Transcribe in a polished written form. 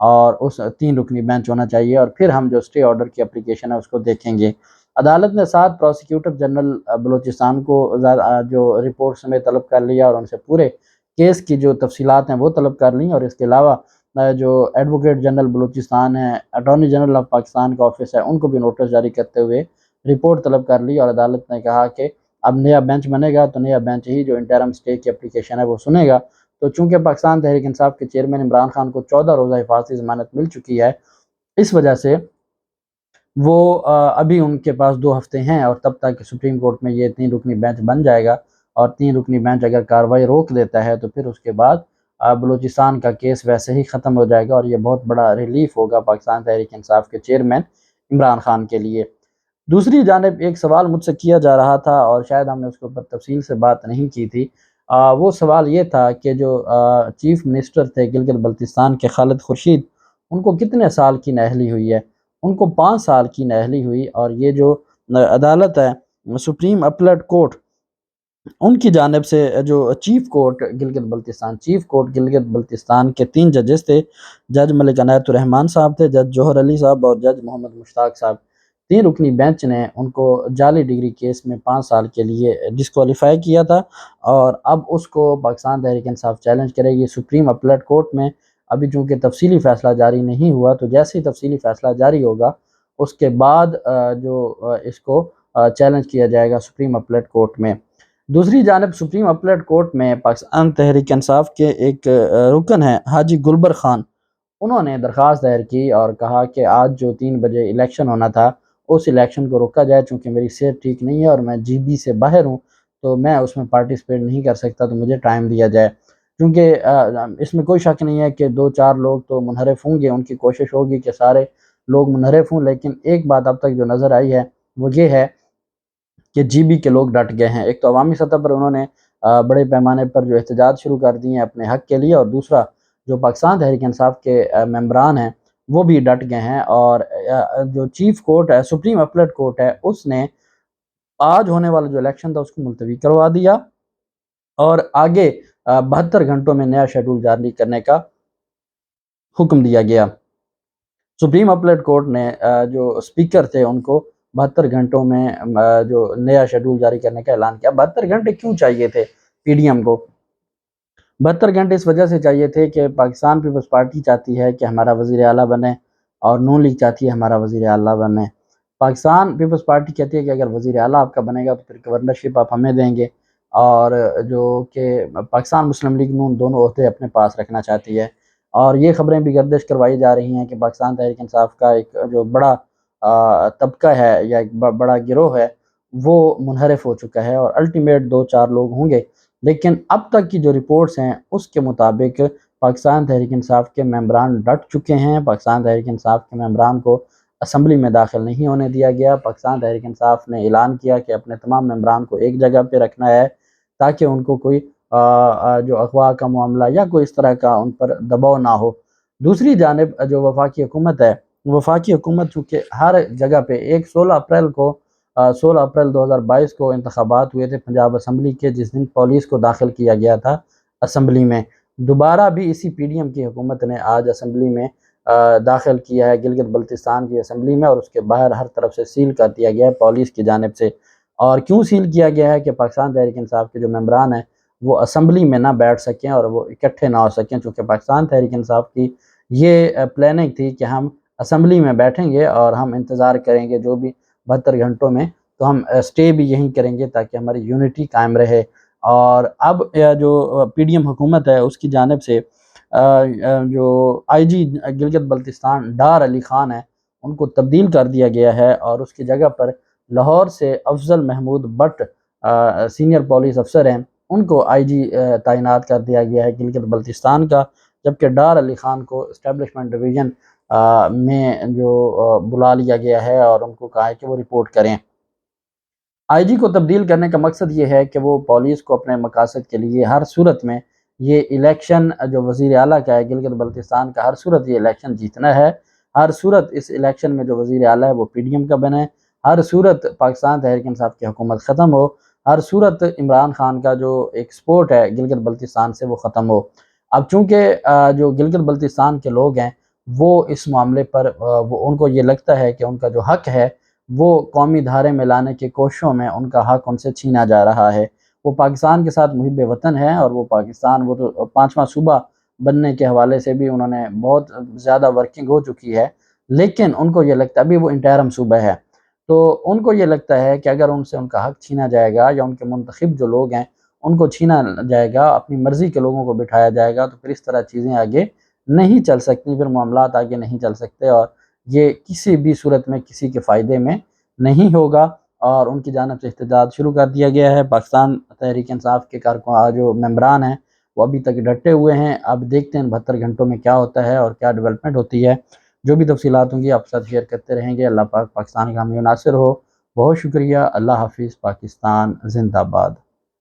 اور اس 3 رکنی بینچ ہونا چاہیے، اور پھر ہم جو اسٹے آرڈر کی اپلیکیشن ہے اس کو دیکھیں گے۔ عدالت نے 7 پروسیکیوٹر جنرل بلوچستان کو جو رپورٹ میں طلب کر لیا، اور ان سے پورے کیس کی جو تفصیلات ہیں وہ طلب کر لیں، اور اس کے علاوہ جو ایڈوکیٹ جنرل بلوچستان ہے، اٹارنی جنرل آف پاکستان کا آفس ہے، ان کو بھی نوٹس جاری کرتے ہوئے رپورٹ طلب کر لی، اور عدالت نے کہا کہ اب نیا بینچ بنے گا تو نیا بینچ ہی جو انٹرم اسٹے کی اپلیکیشن ہے وہ سنے گا۔ تو چونکہ پاکستان تحریک انصاف کے چیئرمین عمران خان کو 14 روزہ حفاظتی ضمانت مل چکی ہے، اس وجہ سے وہ ابھی ان کے پاس 2 ہفتے ہیں، اور تب تک سپریم کورٹ میں یہ 3 رکنی بینچ بن جائے گا، اور 3 رکنی بینچ اگر کارروائی روک دیتا ہے تو پھر اس کے بعد بلوچستان کا کیس ویسے ہی ختم ہو جائے گا، اور یہ بہت بڑا ریلیف ہوگا پاکستان تحریک انصاف کے چیئرمین عمران خان کے لیے۔ دوسری جانب ایک سوال مجھ سے کیا جا رہا تھا، اور شاید ہم نے اس کے اوپر تفصیل سے بات نہیں کی تھی، وہ سوال یہ تھا کہ جو چیف منسٹر تھے گلگت بلتستان کے خالد خورشید، ان کو کتنے سال کی نااہلی ہوئی ہے؟ ان کو 5 سال کی نااہلی ہوئی، اور یہ جو عدالت ہے سپریم اپیلیٹ کورٹ، ان کی جانب سے جو چیف کورٹ گلگت بلتستان کے 3 ججز تھے، جج ملک عنایت الرحمان صاحب تھے، جج جوہر علی صاحب اور جج محمد مشتاق صاحب، 3 رکنی بینچ نے ان کو جعلی ڈگری کیس میں 5 سال کے لیے ڈسکوالیفائی کیا تھا، اور اب اس کو پاکستان تحریک انصاف چیلنج کرے گی سپریم اپیلیٹ کورٹ میں۔ ابھی چونکہ تفصیلی فیصلہ جاری نہیں ہوا، تو جیسے ہی تفصیلی فیصلہ جاری ہوگا اس کے بعد اس کو چیلنج کیا جائے گا سپریم اپیلیٹ کورٹ میں۔ دوسری جانب سپریم اپیلیٹ کورٹ میں پاکستان تحریک انصاف کے ایک رکن ہیں حاجی گلبر خان، انہوں نے درخواست دائر کی اور کہا کہ آج جو 3 بجے الیکشن ہونا تھا اس الیکشن کو روکا جائے، چونکہ میری صحت ٹھیک نہیں ہے اور میں جی بی سے باہر ہوں، تو میں اس میں پارٹیسپیٹ نہیں کر سکتا، تو مجھے ٹائم دیا جائے۔ کیونکہ اس میں کوئی شک نہیں ہے کہ 2-4 لوگ تو منحرف ہوں گے، ان کی کوشش ہوگی کہ سارے لوگ منحرف ہوں، لیکن ایک بات اب تک جو نظر آئی ہے وہ یہ ہے کہ جی بی کے لوگ ڈٹ گئے ہیں۔ ایک تو عوامی سطح پر انہوں نے بڑے پیمانے پر جو احتجاج شروع کر دیے ہیں اپنے حق کے لیے، اور دوسرا جو پاکستان تحریک انصاف کے ممبران ہیں وہ بھی ڈٹ گئے ہیں، اور جو چیف کورٹ ہے سپریم اپیلیٹ کورٹ ہے اس نے آج ہونے والا جو الیکشن تھا اس کو ملتوی کروا دیا، اور آگے 72 گھنٹوں میں نیا شیڈول جاری کرنے کا حکم دیا گیا۔ سپریم اپیلیٹ کورٹ نے جو اسپیکر تھے ان کو 72 گھنٹوں میں جو نیا شیڈول جاری کرنے کا اعلان کیا۔ 72 گھنٹے کیوں چاہیے تھے پی ڈی ایم کو؟ 72 گھنٹے اس وجہ سے چاہیے تھے کہ پاکستان پیپلز پارٹی چاہتی ہے کہ ہمارا وزیر اعلیٰ بنے، اور نون لیگ چاہتی ہے ہمارا وزیر اعلیٰ بنے۔ پاکستان پیپلز پارٹی کہتی ہے کہ اگر وزیر اعلیٰ آپ کا بنے گا تو پھر گورنرشپ آپ ہمیں دیں گے، اور جو کہ پاکستان مسلم لیگ نون دونوں عہدے اپنے پاس رکھنا چاہتی ہے۔ اور یہ خبریں بھی گردش کروائی جا رہی ہیں کہ پاکستان تحریک انصاف کا ایک جو بڑا طبقہ ہے یا ایک بڑا گروہ ہے وہ منحرف ہو چکا ہے، اور الٹیمیٹ 2-4 لوگ ہوں گے، لیکن اب تک کی جو رپورٹس ہیں اس کے مطابق پاکستان تحریک انصاف کے ممبران ڈٹ چکے ہیں۔ پاکستان تحریک انصاف کے ممبران کو اسمبلی میں داخل نہیں ہونے دیا گیا۔ پاکستان تحریک انصاف نے اعلان کیا کہ اپنے تمام ممبران کو ایک جگہ پہ رکھنا ہے تاکہ ان کو کوئی جو اغوا کا معاملہ یا کوئی اس طرح کا ان پر دباؤ نہ ہو۔ دوسری جانب جو وفاقی حکومت ہے، وفاقی حکومت چونکہ ہر جگہ پہ 16 اپریل 2022 کو انتخابات ہوئے تھے پنجاب اسمبلی کے، جس دن پولیس کو داخل کیا گیا تھا اسمبلی میں، دوبارہ بھی اسی پی ڈی ایم کی حکومت نے آج اسمبلی میں داخل کیا ہے، گلگت بلتستان کی اسمبلی میں، اور اس کے باہر ہر طرف سے سیل کر دیا گیا ہے پولیس کی جانب سے۔ اور کیوں سیل کیا گیا ہے؟ کہ پاکستان تحریک انصاف کے جو ممبران ہیں وہ اسمبلی میں نہ بیٹھ سکیں اور وہ اکٹھے نہ ہو سکیں، چونکہ پاکستان تحریک انصاف کی یہ پلاننگ تھی کہ ہم اسمبلی میں بیٹھیں گے اور ہم انتظار کریں گے جو بھی 72 گھنٹوں میں، تو ہم سٹے بھی یہیں کریں گے تاکہ ہماری یونٹی قائم رہے۔ اور اب جو پی ڈی ایم حکومت ہے اس کی جانب سے جو آئی جی گلگت بلتستان ڈار علی خان ہے ان کو تبدیل کر دیا گیا ہے، اور اس کی جگہ پر لاہور سے افضل محمود بٹ سینئر پولیس افسر ہیں، ان کو آئی جی تعینات کر دیا گیا ہے گلگت بلتستان کا، جبکہ ڈار علی خان کو اسٹیبلشمنٹ ڈویژن میں جو بلا لیا گیا ہے اور ان کو کہا ہے کہ وہ رپورٹ کریں۔ آئی جی کو تبدیل کرنے کا مقصد یہ ہے کہ وہ پولیس کو اپنے مقاصد کے لیے ہر صورت میں یہ الیکشن جو وزیر اعلیٰ کا ہے گلگت بلتستان کا، ہر صورت یہ الیکشن جیتنا ہے، ہر صورت اس الیکشن میں جو وزیر اعلیٰ ہے وہ پی ڈی ایم کا بنے، ہر صورت پاکستان تحریک انصاف کی حکومت ختم ہو، ہر صورت عمران خان کا جو ایکسپورٹ ہے گلگت بلتستان سے وہ ختم ہو۔ اب چونکہ جو گلگت بلتستان کے لوگ ہیں وہ اس معاملے پر ان کو یہ لگتا ہے کہ ان کا جو حق ہے وہ قومی دھارے میں لانے کی کوششوں میں ان کا حق ان سے چھینا جا رہا ہے۔ وہ پاکستان کے ساتھ محب وطن ہے، اور وہ پاکستان، وہ تو پانچواں صوبہ بننے کے حوالے سے بھی انہوں نے بہت زیادہ ورکنگ ہو چکی ہے، لیکن ان کو یہ لگتا ہے ابھی وہ انٹرم صوبہ ہے، تو ان کو یہ لگتا ہے کہ اگر ان سے ان کا حق چھینا جائے گا یا ان کے منتخب جو لوگ ہیں ان کو چھینا جائے گا، اپنی مرضی کے لوگوں کو بٹھایا جائے گا، تو پھر اس طرح چیزیں آگے نہیں چل سکتی، پھر معاملات آگے نہیں چل سکتے، اور یہ کسی بھی صورت میں کسی کے فائدے میں نہیں ہوگا۔ اور ان کی جانب سے احتجاج شروع کر دیا گیا ہے۔ پاکستان تحریک انصاف کے کارکن جو ممبران ہیں وہ ابھی تک ڈٹے ہوئے ہیں، اب دیکھتے ہیں 72 گھنٹوں میں کیا ہوتا ہے اور کیا ڈیولپمنٹ ہوتی ہے۔ جو بھی تفصیلات ہوں گی آپ کے ساتھ شیئر کرتے رہیں گے۔ اللہ پاک پاکستان کا حامی و ناصر ہو۔ بہت شکریہ۔ اللہ حافظ۔ پاکستان زندہ باد۔